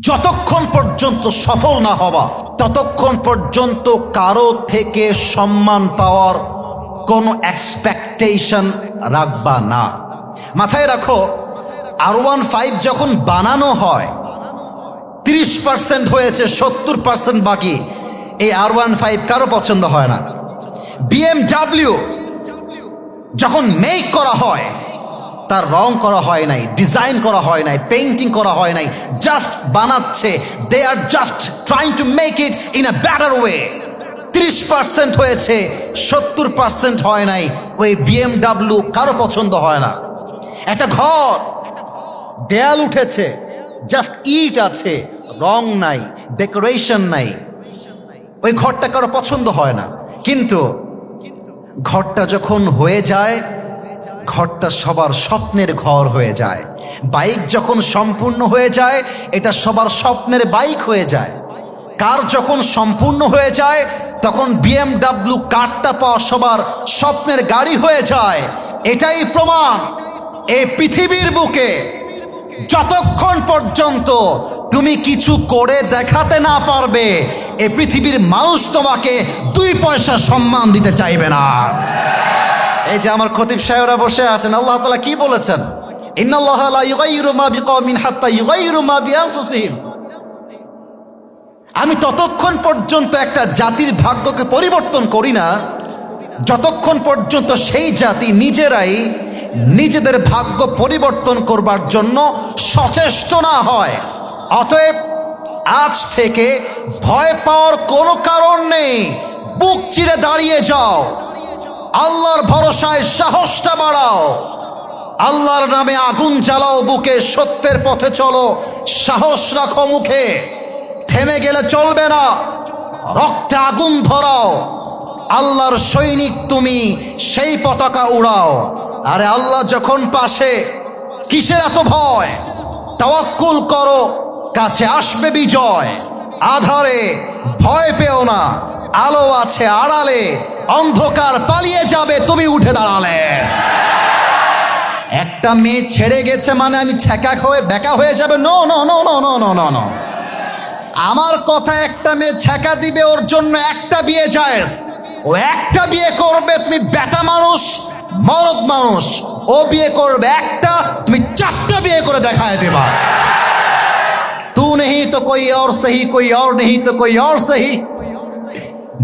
যতক্ষণ পর্যন্ত সফল না হবা ততক্ষণ পর্যন্ত কারো থেকে সম্মান পাওয়ার কোনো এক্সপেকটেশন রাখবা না। মাথায় রাখো, R15 যখন বানানো হয় 30% হয়েছে, 70% বাকি। এই R15 কারো পছন্দ হয় না। BMW যখন মেক করা হয় তার রং করা হয় নাই, ডিজাইন করা হয় নাই, পেইন্টিং করা হয় নাই, জাস্ট বানাচ্ছে। They are just trying to make it in a better way. 30% হয়েছে, 70% হয় নাই। ওই BMW কারো পছন্দ হয় না। একটা ঘর দেয়াল উঠেছে, জাস্ট ইট আছে, রং নাই, ডেকোরেশন নাই, ওই ঘরটা কারো পছন্দ হয় না। কিন্তু ঘরটা যখন হয়ে যায়, ঘরটা সবার স্বপ্নের ঘর হয়ে যায়। বাইক যখন সম্পূর্ণ হয়ে যায়, এটা সবার স্বপ্নের বাইক হয়ে যায়। কার যখন সম্পূর্ণ হয়ে যায়, তখন BMW কারটা পাওয়া সবার স্বপ্নের গাড়ি হয়ে যায়। এটাই প্রমাণ, এই পৃথিবীর বুকে যতক্ষণ পর্যন্ত তুমি কিছু করে দেখাতে না পারবে, এই পৃথিবীর মানুষ তোমাকে 2 পয়সা সম্মান দিতে চাইবে না। এই যে আমার খতিব সাহেবরা বসে আছেন, আল্লাহ তাআলা কি বলেছেন? ইন্নাল্লাহা লা ইউগাইয়িরু মা বিকওমিন হাত্তা ইউগাইয়িরু মা বিআনফুসিহিম। আমি ততক্ষণ পর্যন্ত একটা জাতির ভাগ্যকে পরিবর্তন করি না যতক্ষণ পর্যন্ত সেই জাতি নিজেরাই নিজেদের ভাগ্য পরিবর্তন করবার জন্য সচেষ্ট না হয়। অতএব আজ থেকে ভয় পাওয়ার কোনো কারণ নেই। বুক চিরে দাঁড়িয়ে যাও, আল্লাহর ভরসায় সাহসটা বাড়াও, আল্লাহর নামে আগুন জ্বালাও বুকে, সত্যের পথে চলো, সাহস রাখো মুখে। থেমে গেলে চলবে না, রক্তে আগুন ধরাও। আল্লাহর সৈনিক তুমি, সেই পতাকা উড়াও। আরে আল্লাহ যখন পাশে, কিসের এত ভয়? তাওয়াক্কুল করো, কাছে আসবে বিজয়। আধারে ভয় পেও না, আলো আছে আড়ালে, অন্ধকার পালিয়ে যাবে তুমি উঠে দাঁড়ালে। একটা মেয়ে ছেড়ে গেছে মানে আমি ছ্যাঁকা হয়ে বেকা হয়ে যাবে? No no no no no no no no. আমার কথা, একটা মেয়ে ছ্যাঁকা দিবে, ওর জন্য একটা বিয়ে জায়েজ। ও একটা বিয়ে করবে, তুমি বেটা মানুষ, মরদ মানুষ। ও বিয়ে করবে একটা, তুমি 4টা বিয়ে করে দেখায় দেবা। तू नहीं तो कोई और सही, कोई और नहीं तो कोई और सही।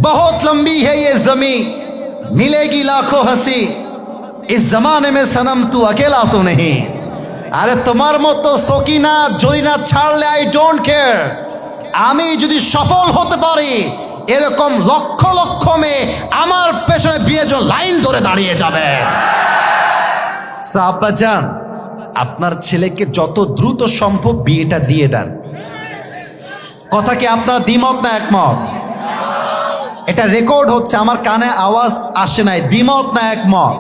बहुत लंबी है ये जमी, मिलेगी लाखों हंसी, इस जमाने में सनम तू अकेला तो नहीं। अरे তোমার মতো সকিনা জরিনা ছাড়লে আই ডোন্ট কেয়ার। আমি যদি সফল হতে পারি, এরকম লক্ষ লক্ষ মেয়ে আমার পেছনে বিয়ে জন্য লাইন ধরে দাঁড়িয়ে যাবে। সাহাবাজান, আপনার ছেলেকে যত দ্রুত সম্ভব বিয়েটা দিয়ে দেন। কথা কি আপনারা দ্বিমত না একমত? এটা রেকর্ড হচ্ছে, আমার কানে আওয়াজ আসে নাই। দ্বিমত না একমত?